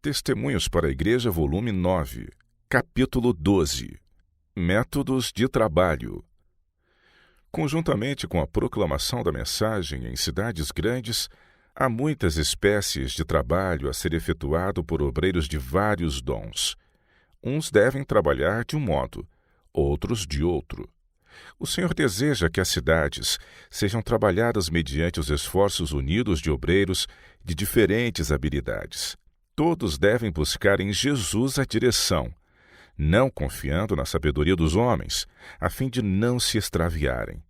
Testemunhos para a Igreja, volume 9, capítulo 12. Métodos de trabalho. Conjuntamente com a proclamação da mensagem em cidades grandes, há muitas espécies de trabalho a ser efetuado por obreiros de vários dons. Uns devem trabalhar de um modo, outros de outro. O Senhor deseja que as cidades sejam trabalhadas mediante os esforços unidos de obreiros de diferentes habilidades. Todos devem buscar em Jesus a direção, não confiando na sabedoria dos homens, a fim de não se extraviarem.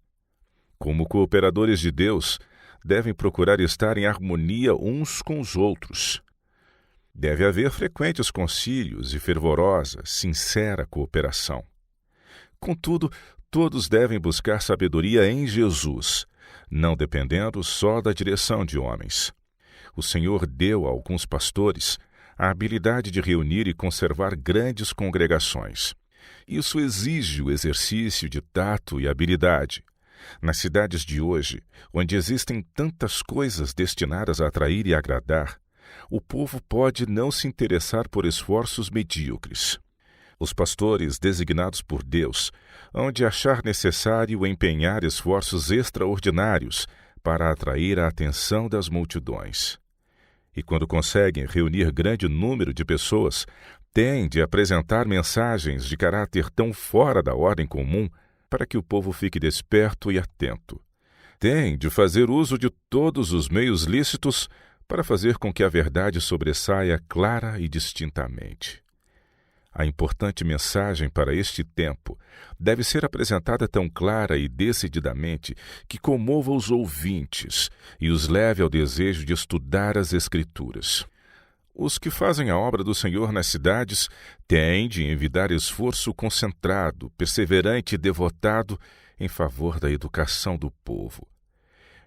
Como cooperadores de Deus, devem procurar estar em harmonia uns com os outros. Deve haver frequentes concílios e fervorosa, sincera cooperação. Contudo, todos devem buscar sabedoria em Jesus, não dependendo só da direção de homens. O Senhor deu a alguns pastores a habilidade de reunir e conservar grandes congregações. Isso exige o exercício de tato e habilidade. Nas cidades de hoje, onde existem tantas coisas destinadas a atrair e agradar, o povo pode não se interessar por esforços medíocres. Os pastores designados por Deus hão de achar necessário empenhar esforços extraordinários para atrair a atenção das multidões. E quando conseguem reunir grande número de pessoas, têm de apresentar mensagens de caráter tão fora da ordem comum para que o povo fique desperto e atento. Têm de fazer uso de todos os meios lícitos para fazer com que a verdade sobressaia clara e distintamente. A importante mensagem para este tempo deve ser apresentada tão clara e decididamente que comova os ouvintes e os leve ao desejo de estudar as Escrituras. Os que fazem a obra do Senhor nas cidades têm de envidar esforço concentrado, perseverante e devotado em favor da educação do povo.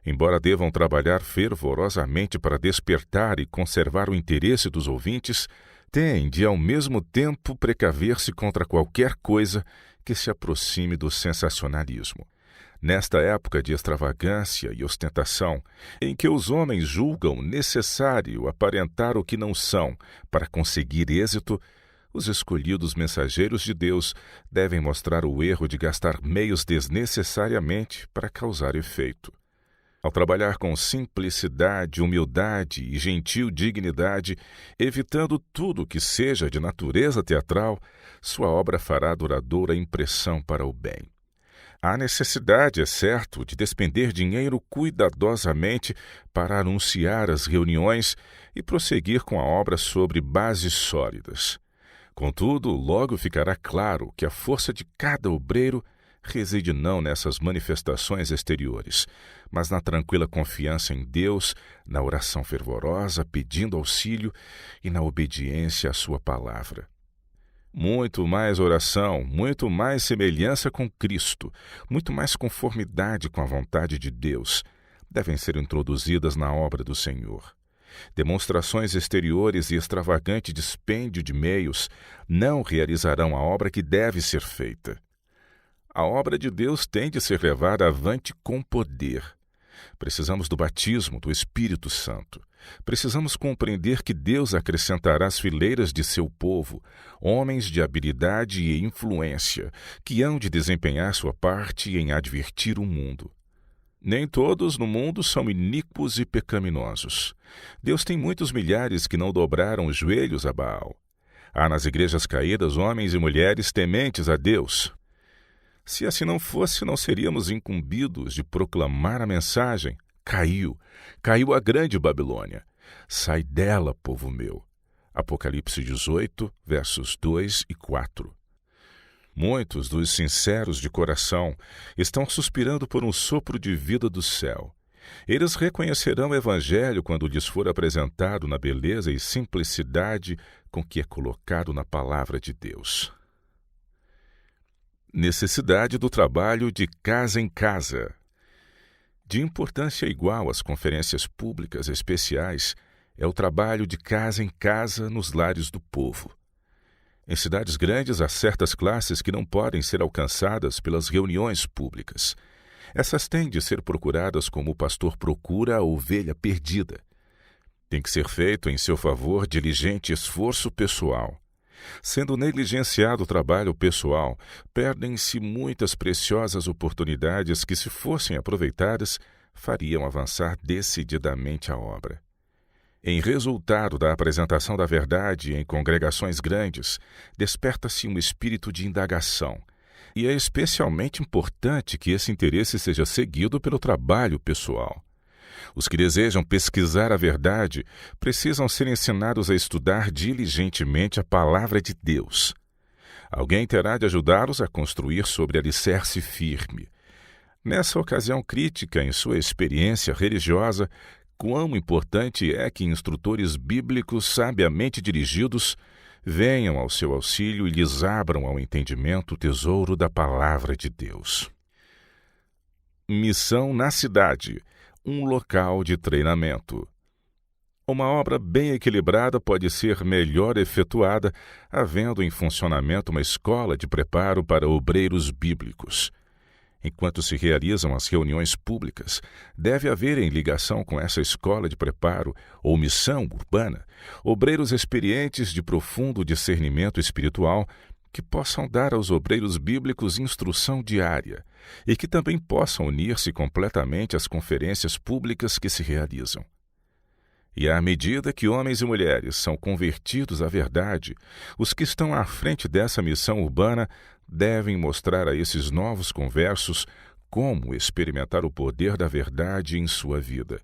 Embora devam trabalhar fervorosamente para despertar e conservar o interesse dos ouvintes, têm de, ao mesmo tempo, precaver-se contra qualquer coisa que se aproxime do sensacionalismo. Nesta época de extravagância e ostentação, em que os homens julgam necessário aparentar o que não são para conseguir êxito, os escolhidos mensageiros de Deus devem mostrar o erro de gastar meios desnecessariamente para causar efeito. Ao trabalhar com simplicidade, humildade e gentil dignidade, evitando tudo que seja de natureza teatral, sua obra fará duradoura impressão para o bem. Há necessidade, é certo, de despender dinheiro cuidadosamente para anunciar as reuniões e prosseguir com a obra sobre bases sólidas. Contudo, logo ficará claro que a força de cada obreiro reside não nessas manifestações exteriores, mas na tranquila confiança em Deus, na oração fervorosa, pedindo auxílio e na obediência à sua palavra. Muito mais oração, muito mais semelhança com Cristo, muito mais conformidade com a vontade de Deus devem ser introduzidas na obra do Senhor. Demonstrações exteriores e extravagante dispêndio de meios não realizarão a obra que deve ser feita. A obra de Deus tem de ser levada avante com poder. Precisamos do batismo do Espírito Santo. Precisamos compreender que Deus acrescentará às fileiras de seu povo homens de habilidade e influência que hão de desempenhar sua parte em advertir o mundo. Nem todos no mundo são iníquos e pecaminosos. Deus tem muitos milhares que não dobraram os joelhos a Baal. Há nas igrejas caídas homens e mulheres tementes a Deus. Se assim não fosse, não seríamos incumbidos de proclamar a mensagem. Caiu a grande Babilônia. Sai dela, povo meu. Apocalipse 18, versos 2 e 4. Muitos dos sinceros de coração estão suspirando por um sopro de vida do céu. Eles reconhecerão o Evangelho quando lhes for apresentado na beleza e simplicidade com que é colocado na palavra de Deus. Necessidade do trabalho de casa em casa. De importância igual às conferências públicas especiais é o trabalho de casa em casa nos lares do povo. Em cidades grandes há certas classes que não podem ser alcançadas pelas reuniões públicas. Essas têm de ser procuradas como o pastor procura a ovelha perdida. Tem que ser feito em seu favor diligente esforço pessoal. Sendo negligenciado o trabalho pessoal, perdem-se muitas preciosas oportunidades que, se fossem aproveitadas, fariam avançar decididamente a obra. Em resultado da apresentação da verdade em congregações grandes, desperta-se um espírito de indagação, e é especialmente importante que esse interesse seja seguido pelo trabalho pessoal. Os que desejam pesquisar a verdade precisam ser ensinados a estudar diligentemente a palavra de Deus. Alguém terá de ajudá-los a construir sobre alicerce firme. Nessa ocasião crítica em sua experiência religiosa, quão importante é que instrutores bíblicos sabiamente dirigidos venham ao seu auxílio e lhes abram ao entendimento o tesouro da palavra de Deus. Missão na cidade. Um local de treinamento. Uma obra bem equilibrada pode ser melhor efetuada havendo em funcionamento uma escola de preparo para obreiros bíblicos. Enquanto se realizam as reuniões públicas, deve haver em ligação com essa escola de preparo ou missão urbana, obreiros experientes de profundo discernimento espiritual que possam dar aos obreiros bíblicos instrução diária e que também possam unir-se completamente às conferências públicas que se realizam. E à medida que homens e mulheres são convertidos à verdade, os que estão à frente dessa missão urbana devem mostrar a esses novos conversos como experimentar o poder da verdade em sua vida.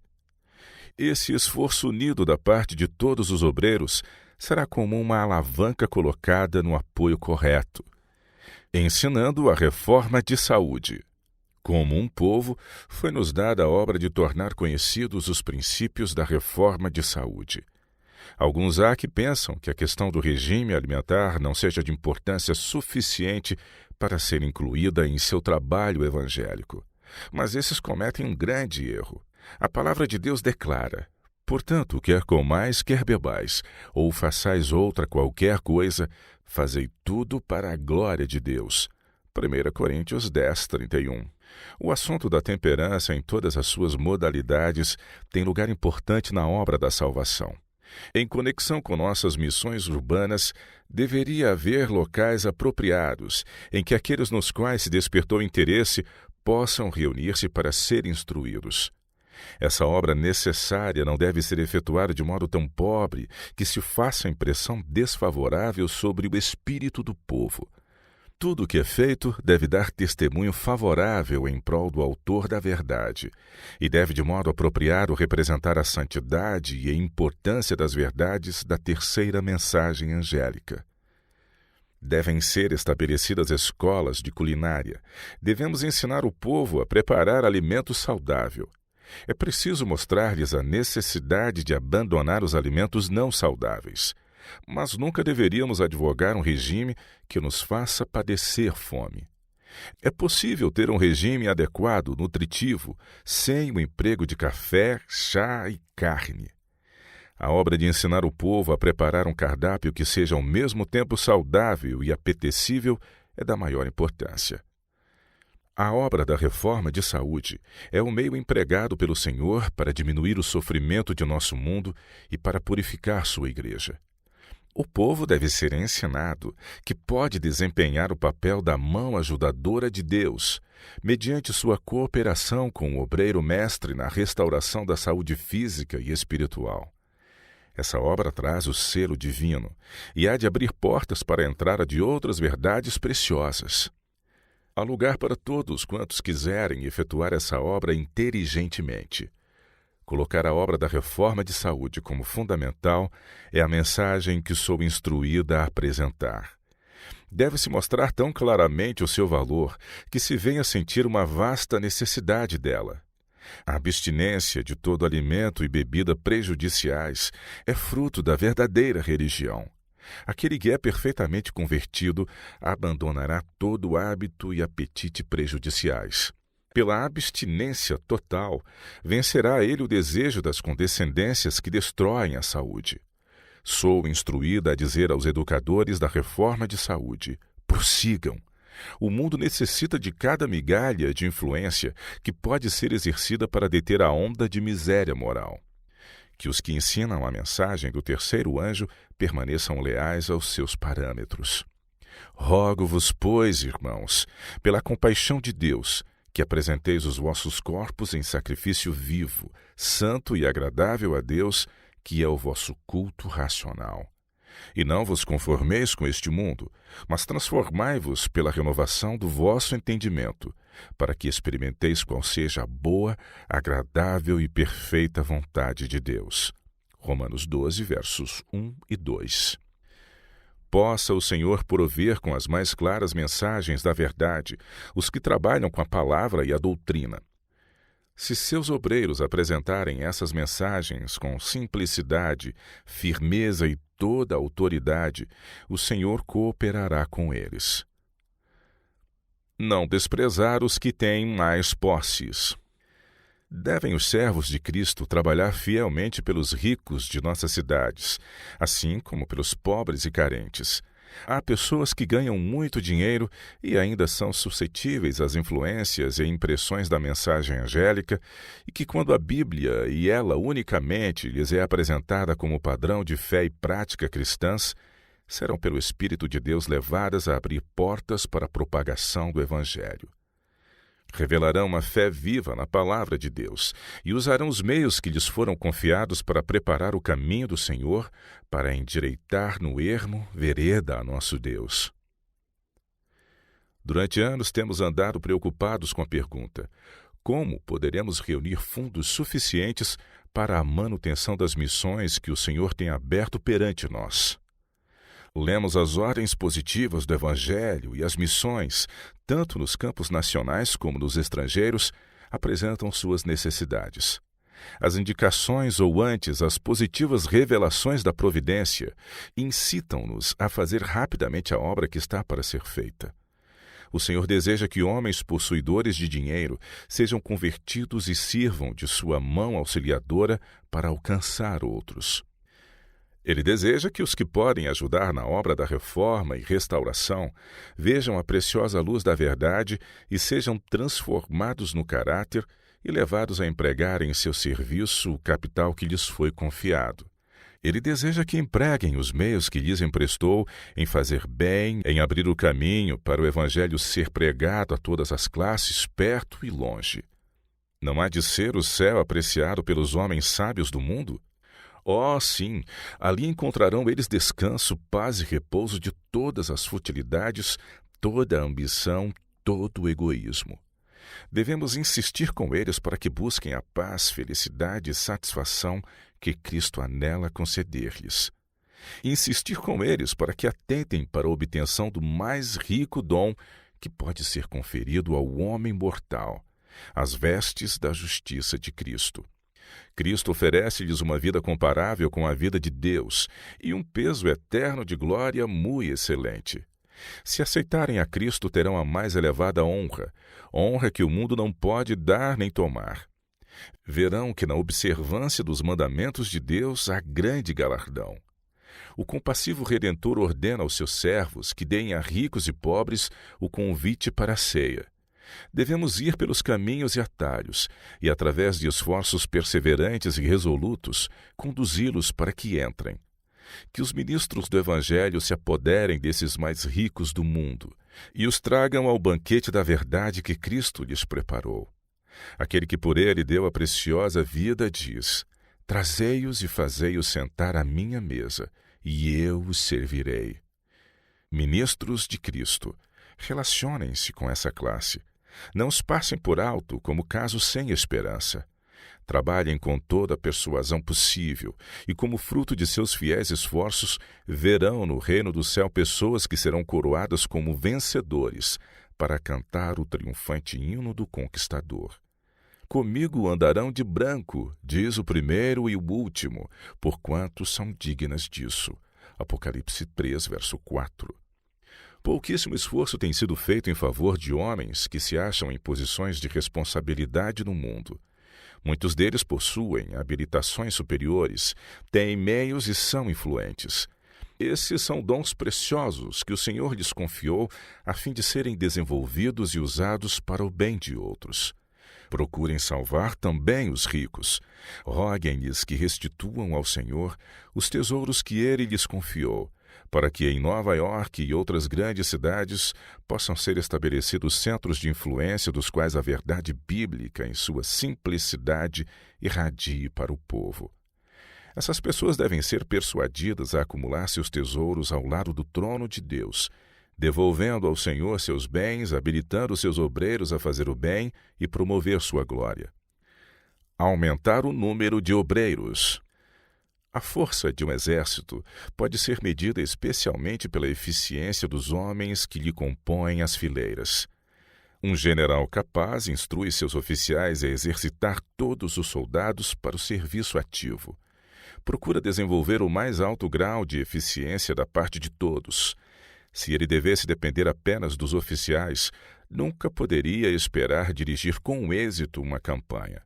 Esse esforço unido da parte de todos os obreiros será como uma alavanca colocada no apoio correto. Ensinando a reforma de saúde. Como um povo, foi-nos dada a obra de tornar conhecidos os princípios da reforma de saúde. Alguns há que pensam que a questão do regime alimentar não seja de importância suficiente para ser incluída em seu trabalho evangélico. Mas esses cometem um grande erro. A palavra de Deus declara: portanto, quer comais, quer bebais, ou façais outra qualquer coisa, fazei tudo para a glória de Deus. 1 Coríntios 10, 31. O assunto da temperança em todas as suas modalidades tem lugar importante na obra da salvação. Em conexão com nossas missões urbanas, deveria haver locais apropriados em que aqueles nos quais se despertou interesse possam reunir-se para serem instruídos. Essa obra necessária não deve ser efetuada de modo tão pobre que se faça impressão desfavorável sobre o espírito do povo. Tudo o que é feito deve dar testemunho favorável em prol do autor da verdade e deve de modo apropriado representar a santidade e a importância das verdades da terceira mensagem angélica. Devem ser estabelecidas escolas de culinária. Devemos ensinar o povo a preparar alimento saudável. É preciso mostrar-lhes a necessidade de abandonar os alimentos não saudáveis. Mas nunca deveríamos advogar um regime que nos faça padecer fome. É possível ter um regime adequado, nutritivo, sem o emprego de café, chá e carne. A obra de ensinar o povo a preparar um cardápio que seja ao mesmo tempo saudável e apetecível é da maior importância. A obra da reforma de saúde é o meio empregado pelo Senhor para diminuir o sofrimento de nosso mundo e para purificar sua igreja. O povo deve ser ensinado que pode desempenhar o papel da mão ajudadora de Deus, mediante sua cooperação com o obreiro mestre na restauração da saúde física e espiritual. Essa obra traz o selo divino e há de abrir portas para a entrada de outras verdades preciosas. Há lugar para todos quantos quiserem efetuar essa obra inteligentemente. Colocar a obra da reforma de saúde como fundamental é a mensagem que sou instruída a apresentar. Deve-se mostrar tão claramente o seu valor que se venha a sentir uma vasta necessidade dela. A abstinência de todo alimento e bebida prejudiciais é fruto da verdadeira religião. Aquele que é perfeitamente convertido abandonará todo hábito e apetite prejudiciais. Pela abstinência total, vencerá ele o desejo das condescendências que destroem a saúde. Sou instruída a dizer aos educadores da reforma de saúde: prossigam. O mundo necessita de cada migalha de influência que pode ser exercida para deter a onda de miséria moral. que os que ensinam a mensagem do terceiro anjo permaneçam leais aos seus parâmetros. Rogo-vos, pois, irmãos, pela compaixão de Deus, que apresenteis os vossos corpos em sacrifício vivo, santo e agradável a Deus, que é o vosso culto racional. E não vos conformeis com este mundo, mas transformai-vos pela renovação do vosso entendimento, para que experimenteis qual seja a boa, agradável e perfeita vontade de Deus. Romanos 12, versos 1 e 2. Possa o Senhor prover com as mais claras mensagens da verdade os que trabalham com a palavra e a doutrina. Se seus obreiros apresentarem essas mensagens com simplicidade, firmeza e toda a autoridade, o Senhor cooperará com eles. Não desprezar os que têm mais posses. Devem os servos de Cristo trabalhar fielmente pelos ricos de nossas cidades, assim como pelos pobres e carentes. Há pessoas que ganham muito dinheiro e ainda são suscetíveis às influências e impressões da mensagem angélica e que, quando a Bíblia e ela unicamente lhes é apresentada como padrão de fé e prática cristãs, serão pelo Espírito de Deus levadas a abrir portas para a propagação do Evangelho. Revelarão uma fé viva na palavra de Deus e usarão os meios que lhes foram confiados para preparar o caminho do Senhor, para endireitar no ermo vereda a nosso Deus. Durante anos temos andado preocupados com a pergunta: como poderemos reunir fundos suficientes para a manutenção das missões que o Senhor tem aberto perante nós? Lemos as ordens positivas do Evangelho e as missões, tanto nos campos nacionais como nos estrangeiros, apresentam suas necessidades. As indicações ou antes as positivas revelações da providência incitam-nos a fazer rapidamente a obra que está para ser feita. O Senhor deseja que homens possuidores de dinheiro sejam convertidos e sirvam de sua mão auxiliadora para alcançar outros. Ele deseja que os que podem ajudar na obra da reforma e restauração vejam a preciosa luz da verdade e sejam transformados no caráter e levados a empregar em seu serviço o capital que lhes foi confiado. Ele deseja que empreguem os meios que lhes emprestou em fazer bem, em abrir o caminho para o Evangelho ser pregado a todas as classes, perto e longe. Não há de ser o céu apreciado pelos homens sábios do mundo? Oh, sim, ali encontrarão eles descanso, paz e repouso de todas as futilidades, toda a ambição, todo o egoísmo. Devemos insistir com eles para que busquem a paz, felicidade e satisfação que Cristo anela conceder-lhes. Insistir com eles para que atentem para a obtenção do mais rico dom que pode ser conferido ao homem mortal, as vestes da justiça de Cristo. Cristo oferece-lhes uma vida comparável com a vida de Deus e um peso eterno de glória muito excelente. Se aceitarem a Cristo, terão a mais elevada honra, honra que o mundo não pode dar nem tomar. Verão que na observância dos mandamentos de Deus há grande galardão. O compassivo Redentor ordena aos seus servos que deem a ricos e pobres o convite para a ceia. Devemos ir pelos caminhos e atalhos, e através de esforços perseverantes e resolutos, conduzi-los para que entrem. Que os ministros do Evangelho se apoderem desses mais ricos do mundo e os tragam ao banquete da verdade que Cristo lhes preparou. Aquele que por ele deu a preciosa vida diz: trazei-os e fazei-os sentar à minha mesa, e eu os servirei. Ministros de Cristo, relacionem-se com essa classe. Não os passem por alto como casos sem esperança. Trabalhem com toda a persuasão possível e, como fruto de seus fiéis esforços, verão no reino do céu pessoas que serão coroadas como vencedores para cantar o triunfante hino do conquistador. Comigo andarão de branco, diz o primeiro e o último, porquanto são dignas disso. Apocalipse 3, verso 4. Pouquíssimo esforço tem sido feito em favor de homens que se acham em posições de responsabilidade no mundo. Muitos deles possuem habilitações superiores, têm meios e são influentes. Esses são dons preciosos que o Senhor lhes confiou a fim de serem desenvolvidos e usados para o bem de outros. Procurem salvar também os ricos. Roguem-lhes que restituam ao Senhor os tesouros que ele lhes confiou, para que em Nova York e outras grandes cidades possam ser estabelecidos centros de influência dos quais a verdade bíblica, em sua simplicidade, irradie para o povo. Essas pessoas devem ser persuadidas a acumular seus tesouros ao lado do trono de Deus, devolvendo ao Senhor seus bens, habilitando seus obreiros a fazer o bem e promover sua glória. Aumentar o número de obreiros. A força de um exército pode ser medida especialmente pela eficiência dos homens que lhe compõem as fileiras. Um general capaz instrui seus oficiais a exercitar todos os soldados para o serviço ativo. Procura desenvolver o mais alto grau de eficiência da parte de todos. Se ele devesse depender apenas dos oficiais, nunca poderia esperar dirigir com êxito uma campanha.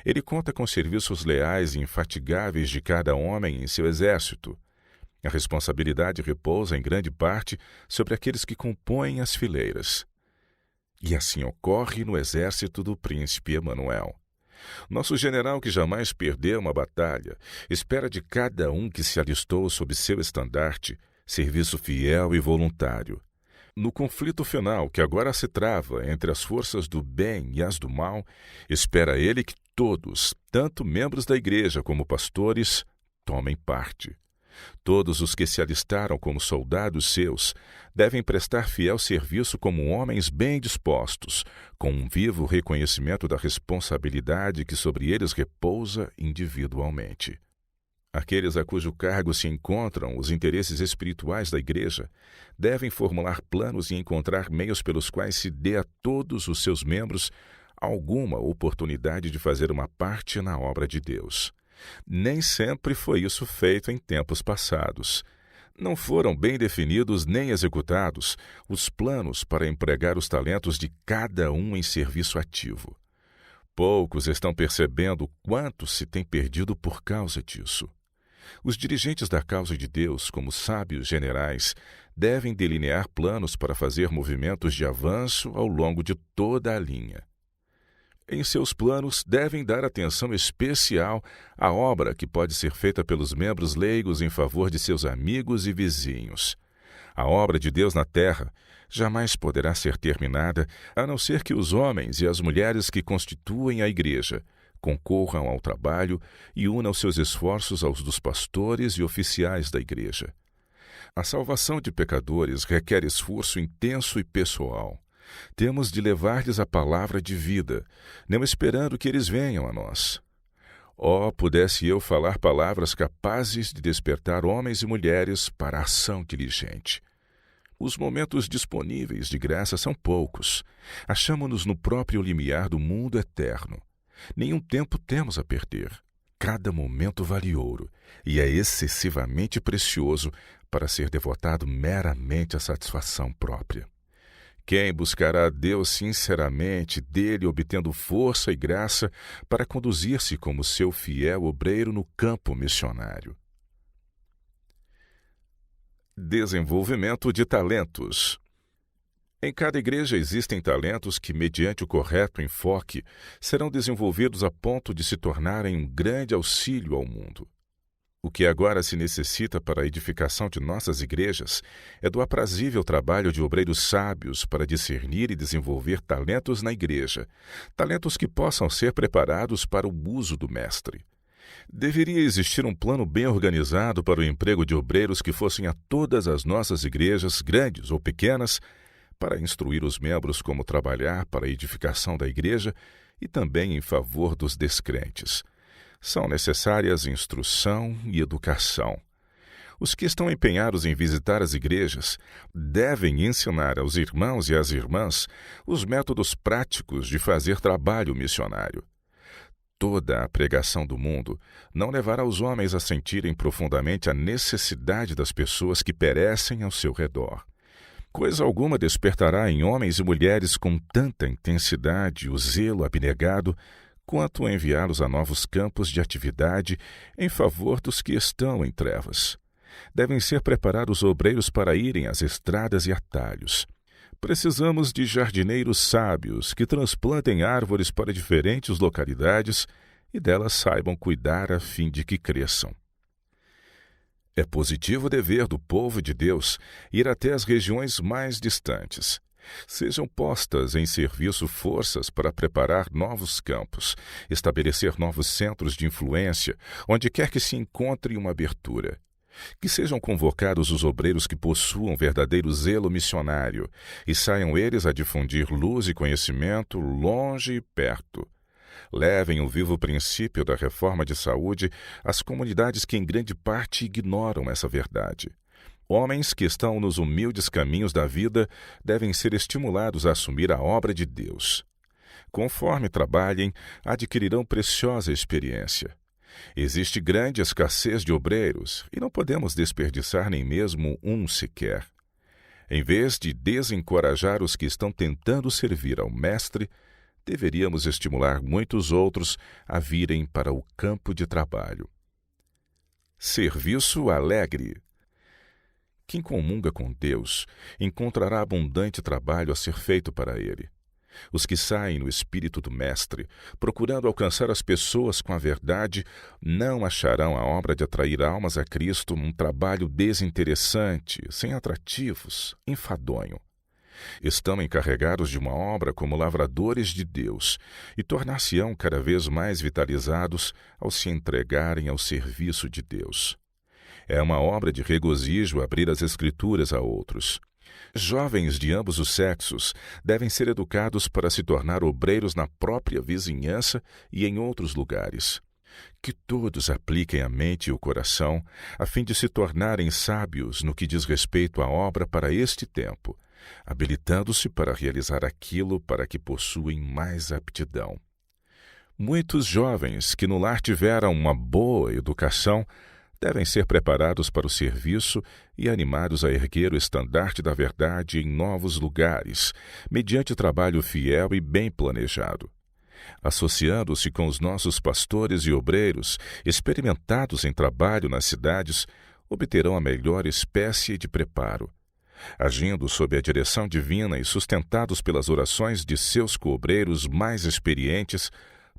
Ele conta com serviços leais e infatigáveis de cada homem em seu exército. A responsabilidade repousa em grande parte sobre aqueles que compõem as fileiras. E assim ocorre no exército do príncipe Emanuel. Nosso general, que jamais perdeu uma batalha, espera de cada um que se alistou sob seu estandarte serviço fiel e voluntário. No conflito final que agora se trava entre as forças do bem e as do mal, espera ele que todos, tanto membros da igreja como pastores, tomem parte. Todos os que se alistaram como soldados seus devem prestar fiel serviço como homens bem dispostos, com um vivo reconhecimento da responsabilidade que sobre eles repousa individualmente. Aqueles a cujo cargo se encontram os interesses espirituais da igreja devem formular planos e encontrar meios pelos quais se dê a todos os seus membros alguma oportunidade de fazer uma parte na obra de Deus. Nem sempre foi isso feito em tempos passados. Não foram bem definidos nem executados os planos para empregar os talentos de cada um em serviço ativo. Poucos estão percebendo quanto se tem perdido por causa disso. Os dirigentes da causa de Deus, como sábios generais, devem delinear planos para fazer movimentos de avanço ao longo de toda a linha. Em seus planos, devem dar atenção especial à obra que pode ser feita pelos membros leigos em favor de seus amigos e vizinhos. A obra de Deus na terra jamais poderá ser terminada a não ser que os homens e as mulheres que constituem a igreja concorram ao trabalho e unam seus esforços aos dos pastores e oficiais da igreja. A salvação de pecadores requer esforço intenso e pessoal. Temos de levar-lhes a palavra de vida, não esperando que eles venham a nós. Oh, pudesse eu falar palavras capazes de despertar homens e mulheres para a ação diligente. Os momentos disponíveis de graça são poucos. Achamo-nos no próprio limiar do mundo eterno. Nenhum tempo temos a perder. Cada momento vale ouro e é excessivamente precioso para ser devotado meramente à satisfação própria. Quem buscará a Deus sinceramente, dele obtendo força e graça para conduzir-se como seu fiel obreiro no campo missionário. Desenvolvimento de talentos. Em cada igreja existem talentos que, mediante o correto enfoque, serão desenvolvidos a ponto de se tornarem um grande auxílio ao mundo. O que agora se necessita para a edificação de nossas igrejas é do aprazível trabalho de obreiros sábios para discernir e desenvolver talentos na igreja, talentos que possam ser preparados para o uso do mestre. Deveria existir um plano bem organizado para o emprego de obreiros que fossem a todas as nossas igrejas, grandes ou pequenas, para instruir os membros como trabalhar para a edificação da igreja e também em favor dos descrentes. São necessárias instrução e educação. Os que estão empenhados em visitar as igrejas devem ensinar aos irmãos e às irmãs os métodos práticos de fazer trabalho missionário. Toda a pregação do mundo não levará os homens a sentirem profundamente a necessidade das pessoas que perecem ao seu redor. Coisa alguma despertará em homens e mulheres com tanta intensidade o zelo abnegado quanto enviá-los a novos campos de atividade em favor dos que estão em trevas. Devem ser preparados obreiros para irem às estradas e atalhos, Precisamos de jardineiros sábios que transplantem árvores para diferentes localidades e delas saibam cuidar a fim de que cresçam. É positivo dever do povo de Deus ir até as regiões mais distantes. Sejam postas em serviço forças para preparar novos campos, estabelecer novos centros de influência, onde quer que se encontre uma abertura. Que sejam convocados os obreiros que possuam verdadeiro zelo missionário e saiam eles a difundir luz e conhecimento longe e perto. Levem o vivo princípio da reforma de saúde às comunidades que em grande parte ignoram essa verdade. Homens que estão nos humildes caminhos da vida devem ser estimulados a assumir a obra de Deus. Conforme trabalhem, adquirirão preciosa experiência. Existe grande escassez de obreiros e não podemos desperdiçar nem mesmo um sequer. Em vez de desencorajar os que estão tentando servir ao Mestre, deveríamos estimular muitos outros a virem para o campo de trabalho. Serviço alegre. Quem comunga com Deus encontrará abundante trabalho a ser feito para ele. Os que saem no espírito do Mestre, procurando alcançar as pessoas com a verdade, não acharão a obra de atrair almas a Cristo um trabalho desinteressante, sem atrativos, enfadonho. Estão encarregados de uma obra como lavradores de Deus e tornar-se-ão cada vez mais vitalizados ao se entregarem ao serviço de Deus. É uma obra de regozijo abrir as Escrituras a outros. Jovens de ambos os sexos devem ser educados para se tornar obreiros na própria vizinhança e em outros lugares. Que todos apliquem a mente e o coração, a fim de se tornarem sábios no que diz respeito à obra para este tempo, habilitando-se para realizar aquilo para que possuem mais aptidão. Muitos jovens que no lar tiveram uma boa educação devem ser preparados para o serviço e animados a erguer o estandarte da verdade em novos lugares, mediante trabalho fiel e bem planejado. Associando-se com os nossos pastores e obreiros, experimentados em trabalho nas cidades, obterão a melhor espécie de preparo. Agindo sob a direção divina e sustentados pelas orações de seus coobreiros mais experientes,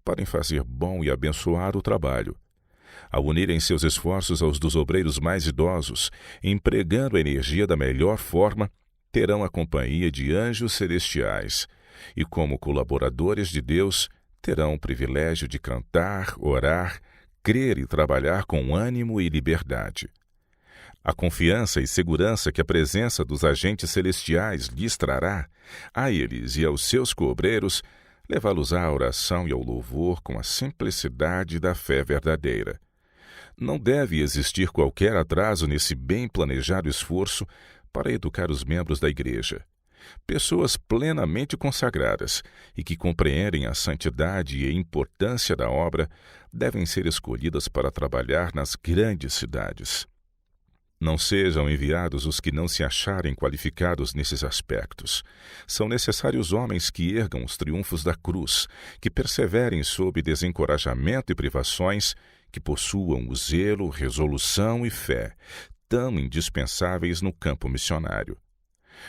podem fazer bom e abençoar o trabalho. Ao unirem seus esforços aos dos obreiros mais idosos, empregando a energia da melhor forma, terão a companhia de anjos celestiais e, como colaboradores de Deus, terão o privilégio de cantar, orar, crer e trabalhar com ânimo e liberdade. A confiança e segurança que a presença dos agentes celestiais lhes trará, a eles e aos seus coobreiros, levá-los à oração e ao louvor com a simplicidade da fé verdadeira. Não deve existir qualquer atraso nesse bem planejado esforço para educar os membros da Igreja. Pessoas plenamente consagradas e que compreendem a santidade e a importância da obra devem ser escolhidas para trabalhar nas grandes cidades. Não sejam enviados os que não se acharem qualificados nesses aspectos. São necessários homens que ergam os triunfos da cruz, que perseverem sob desencorajamento e privações, que possuam o zelo, resolução e fé, tão indispensáveis no campo missionário.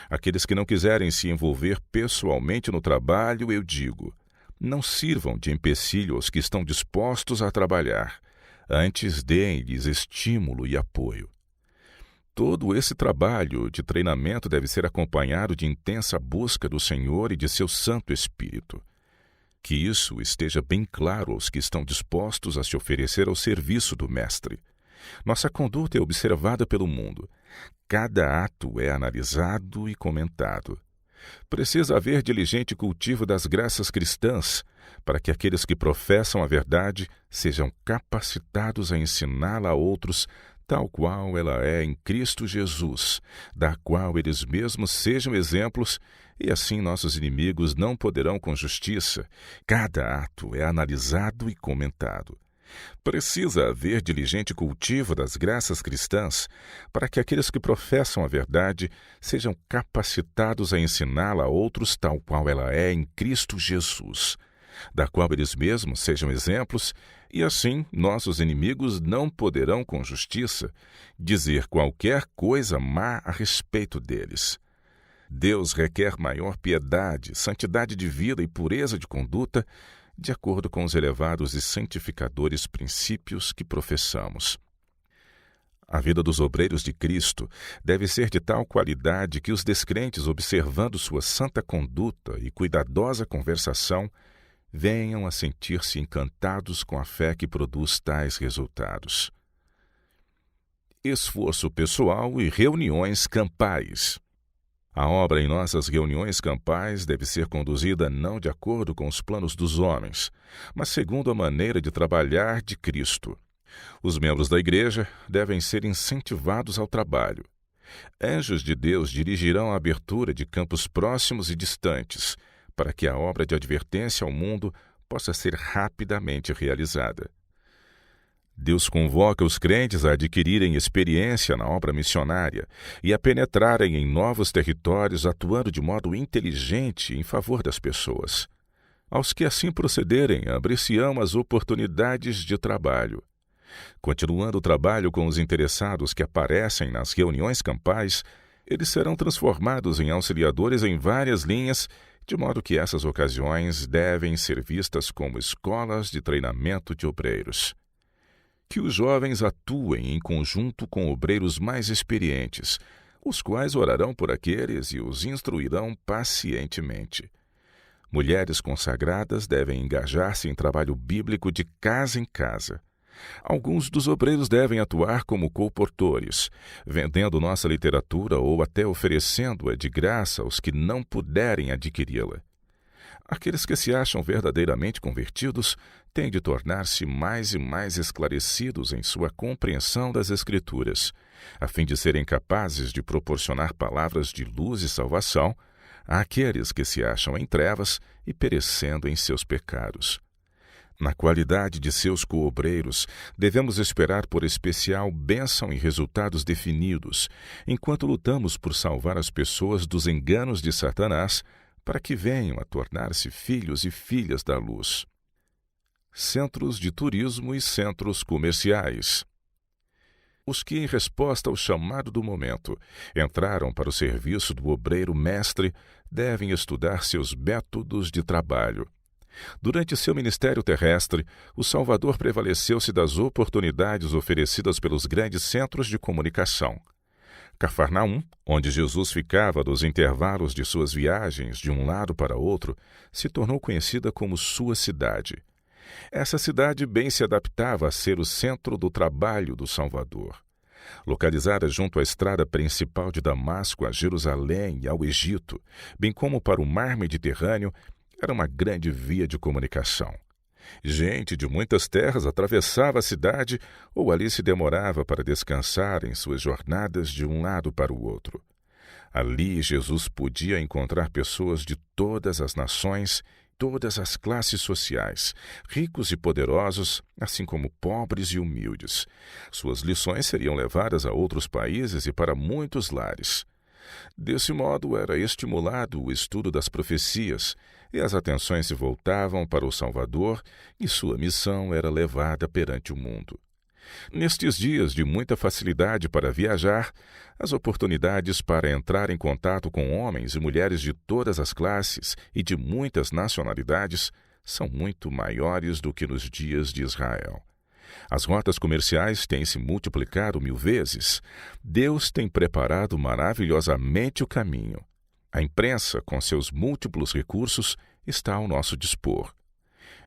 Aqueles que não quiserem se envolver pessoalmente no trabalho, eu digo, não sirvam de empecilho aos que estão dispostos a trabalhar, antes deem-lhes estímulo e apoio. Todo esse trabalho de treinamento deve ser acompanhado de intensa busca do Senhor e de seu Santo Espírito. Que isso esteja bem claro aos que estão dispostos a se oferecer ao serviço do Mestre. Nossa conduta é observada pelo mundo. Cada ato é analisado e comentado. Precisa haver diligente cultivo das graças cristãs, para que aqueles que professam a verdade sejam capacitados a ensiná-la a outros, tal qual ela é em Cristo Jesus, da qual eles mesmos sejam exemplos, e assim nossos inimigos não poderão com justiça. Cada ato é analisado e comentado. Precisa haver diligente cultivo das graças cristãs, para que aqueles que professam a verdade sejam capacitados a ensiná-la a outros tal qual ela é em Cristo Jesus, da qual eles mesmos sejam exemplos, e assim nossos inimigos não poderão com justiça dizer qualquer coisa má a respeito deles. Deus requer maior piedade, santidade de vida e pureza de conduta, de acordo com os elevados e santificadores princípios que professamos. A vida dos obreiros de Cristo deve ser de tal qualidade que os descrentes, observando sua santa conduta e cuidadosa conversação, venham a sentir-se encantados com a fé que produz tais resultados. Esforço pessoal e reuniões campais. A obra em nossas reuniões campais deve ser conduzida não de acordo com os planos dos homens, mas segundo a maneira de trabalhar de Cristo. Os membros da igreja devem ser incentivados ao trabalho. Anjos de Deus dirigirão a abertura de campos próximos e distantes, para que a obra de advertência ao mundo possa ser rapidamente realizada. Deus convoca os crentes a adquirirem experiência na obra missionária e a penetrarem em novos territórios, atuando de modo inteligente em favor das pessoas. Aos que assim procederem, abrir-se-ão as oportunidades de trabalho. Continuando o trabalho com os interessados que aparecem nas reuniões campais, eles serão transformados em auxiliadores em várias linhas, de modo que essas ocasiões devem ser vistas como escolas de treinamento de obreiros. Que os jovens atuem em conjunto com obreiros mais experientes, os quais orarão por aqueles e os instruirão pacientemente. Mulheres consagradas devem engajar-se em trabalho bíblico de casa em casa. Alguns dos obreiros devem atuar como colportores, vendendo nossa literatura ou até oferecendo-a de graça aos que não puderem adquiri-la. Aqueles que se acham verdadeiramente convertidos têm de tornar-se mais e mais esclarecidos em sua compreensão das Escrituras, a fim de serem capazes de proporcionar palavras de luz e salvação àqueles que se acham em trevas e perecendo em seus pecados. Na qualidade de seus coobreiros, devemos esperar por especial bênção e resultados definidos, enquanto lutamos por salvar as pessoas dos enganos de Satanás, para que venham a tornar-se filhos e filhas da luz. Centros de turismo e centros comerciais. Os que, em resposta ao chamado do momento, entraram para o serviço do obreiro mestre, devem estudar seus métodos de trabalho. Durante seu ministério terrestre, o Salvador prevaleceu-se das oportunidades oferecidas pelos grandes centros de comunicação. Cafarnaum, onde Jesus ficava nos intervalos de suas viagens de um lado para outro, se tornou conhecida como sua cidade. Essa cidade bem se adaptava a ser o centro do trabalho do Salvador. Localizada junto à estrada principal de Damasco a Jerusalém e ao Egito, bem como para o mar Mediterrâneo, era uma grande via de comunicação. Gente de muitas terras atravessava a cidade ou ali se demorava para descansar em suas jornadas de um lado para o outro. Ali Jesus podia encontrar pessoas de todas as nações, todas as classes sociais, ricos e poderosos, assim como pobres e humildes. Suas lições seriam levadas a outros países e para muitos lares. Desse modo, era estimulado o estudo das profecias, e as atenções se voltavam para o Salvador, e sua missão era levada perante o mundo. Nestes dias de muita facilidade para viajar, as oportunidades para entrar em contato com homens e mulheres de todas as classes e de muitas nacionalidades são muito maiores do que nos dias de Israel. As rotas comerciais têm se multiplicado 1000 vezes. Deus tem preparado maravilhosamente o caminho. A imprensa, com seus múltiplos recursos, está ao nosso dispor.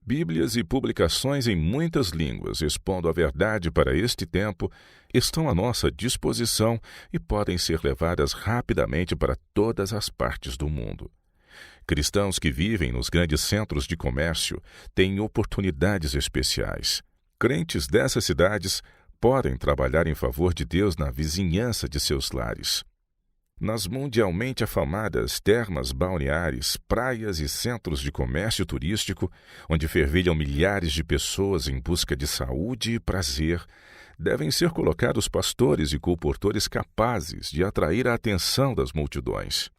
Bíblias e publicações em muitas línguas, expondo a verdade para este tempo, estão à nossa disposição e podem ser levadas rapidamente para todas as partes do mundo. Cristãos que vivem nos grandes centros de comércio têm oportunidades especiais. Crentes dessas cidades podem trabalhar em favor de Deus na vizinhança de seus lares. Nas mundialmente afamadas termas balneares, praias e centros de comércio turístico, onde fervilham milhares de pessoas em busca de saúde e prazer, devem ser colocados pastores e colportores capazes de atrair a atenção das multidões.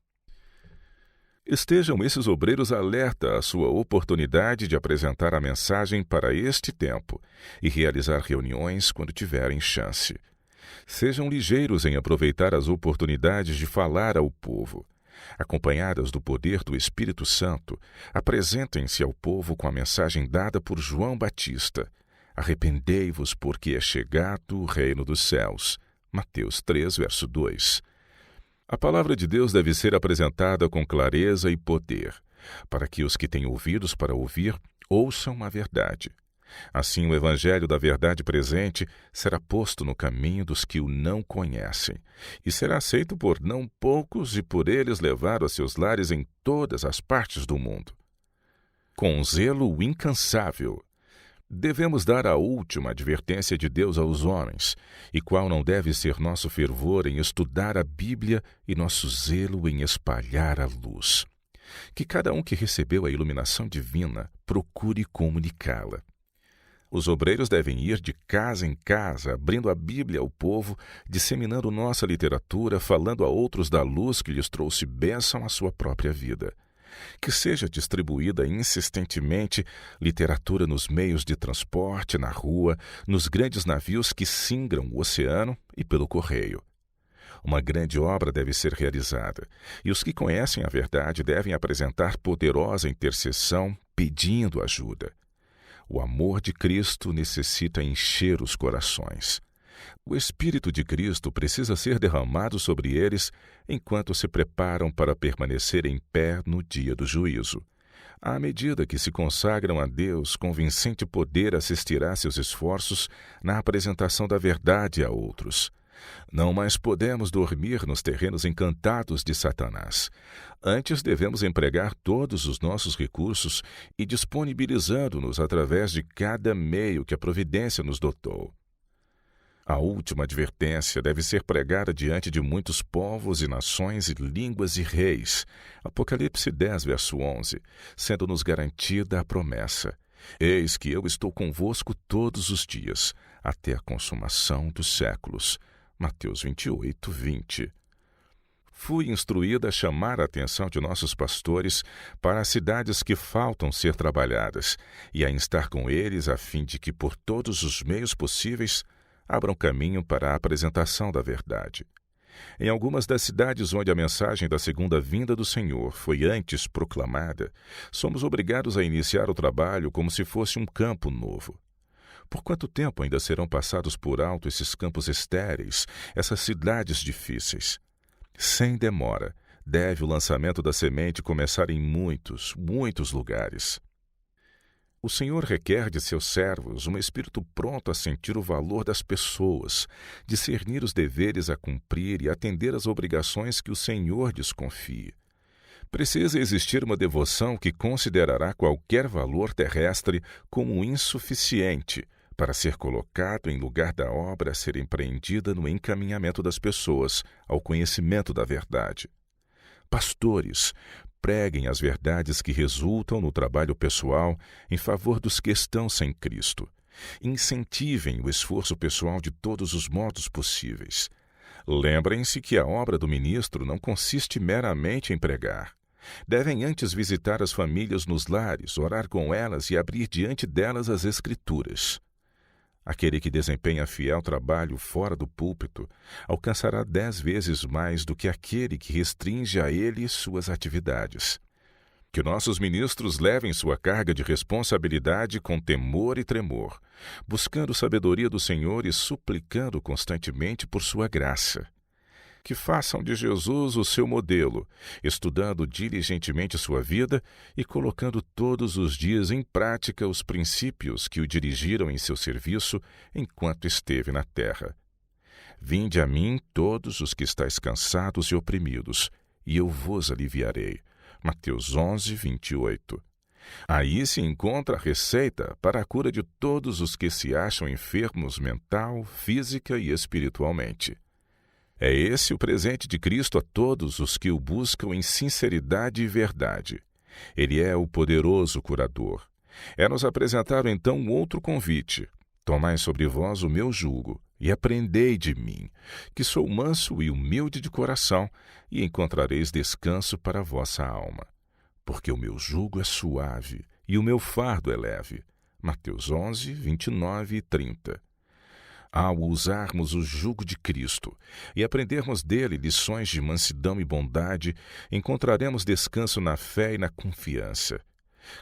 Estejam esses obreiros alerta à sua oportunidade de apresentar a mensagem para este tempo e realizar reuniões quando tiverem chance. Sejam ligeiros em aproveitar as oportunidades de falar ao povo. acompanhadas do poder do Espírito Santo, apresentem-se ao povo com a mensagem dada por João Batista: arrependei-vos, porque é chegado o reino dos céus. Mateus 3, verso 2. A palavra de Deus deve ser apresentada com clareza e poder, para que os que têm ouvidos para ouvir ouçam a verdade. Assim, o evangelho da verdade presente será posto no caminho dos que o não conhecem, e será aceito por não poucos e por eles levado a seus lares em todas as partes do mundo. Com zelo incansável, devemos dar a última advertência de Deus aos homens, e qual não deve ser nosso fervor em estudar a Bíblia e nosso zelo em espalhar a luz. Que cada um que recebeu a iluminação divina procure comunicá-la. Os obreiros devem ir de casa em casa, abrindo a Bíblia ao povo, disseminando nossa literatura, falando a outros da luz que lhes trouxe bênção à sua própria vida. Que seja distribuída insistentemente literatura nos meios de transporte, na rua, nos grandes navios que singram o oceano e pelo correio. Uma grande obra deve ser realizada, e os que conhecem a verdade devem apresentar poderosa intercessão pedindo ajuda. O amor de Cristo necessita encher os corações. O Espírito de Cristo precisa ser derramado sobre eles enquanto se preparam para permanecer em pé no dia do juízo. À medida que se consagram a Deus, convincente poder assistirá seus esforços na apresentação da verdade a outros. Não mais podemos dormir nos terrenos encantados de Satanás. Antes devemos empregar todos os nossos recursos e disponibilizando-nos através de cada meio que a providência nos dotou. A última advertência deve ser pregada diante de muitos povos e nações e línguas e reis. Apocalipse 10, verso 11, sendo-nos garantida a promessa: eis que eu estou convosco todos os dias, até a consumação dos séculos. Mateus 28, 20. Fui instruída a chamar a atenção de nossos pastores para as cidades que faltam ser trabalhadas e a instar com eles a fim de que, por todos os meios possíveis, abram caminho para a apresentação da verdade. Em algumas das cidades onde a mensagem da segunda vinda do Senhor foi antes proclamada, somos obrigados a iniciar o trabalho como se fosse um campo novo. Por quanto tempo ainda serão passados por alto esses campos estéreis, essas cidades difíceis? Sem demora, deve o lançamento da semente começar em muitos, muitos lugares. O Senhor requer de seus servos um espírito pronto a sentir o valor das pessoas, discernir os deveres a cumprir e atender às obrigações que o Senhor lhes confia. Precisa existir uma devoção que considerará qualquer valor terrestre como insuficiente para ser colocado em lugar da obra a ser empreendida no encaminhamento das pessoas ao conhecimento da verdade. Pastores, preguem as verdades que resultam no trabalho pessoal em favor dos que estão sem Cristo. Incentivem o esforço pessoal de todos os modos possíveis. Lembrem-se que a obra do ministro não consiste meramente em pregar. Devem antes visitar as famílias nos lares, orar com elas e abrir diante delas as Escrituras. Aquele que desempenha fiel trabalho fora do púlpito alcançará 10 vezes mais do que aquele que restringe a ele suas atividades. Que nossos ministros levem sua carga de responsabilidade com temor e tremor, buscando sabedoria do Senhor e suplicando constantemente por sua graça. Que façam de Jesus o seu modelo, estudando diligentemente sua vida e colocando todos os dias em prática os princípios que o dirigiram em seu serviço enquanto esteve na terra. Vinde a mim todos os que estáis cansados e oprimidos, e eu vos aliviarei. Mateus 11, 28. Aí se encontra a receita para a cura de todos os que se acham enfermos mental, física e espiritualmente. É esse o presente de Cristo a todos os que o buscam em sinceridade e verdade. Ele é o poderoso curador. É-nos apresentado então outro convite: tomai sobre vós o meu jugo e aprendei de mim, que sou manso e humilde de coração, e encontrareis descanso para a vossa alma. Porque o meu jugo é suave e o meu fardo é leve. Mateus 11, 29 e 30. Ao usarmos o jugo de Cristo e aprendermos dele lições de mansidão e bondade, encontraremos descanso na fé e na confiança.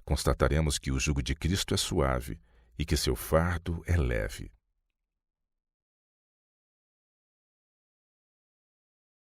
Constataremos que o jugo de Cristo é suave e que seu fardo é leve.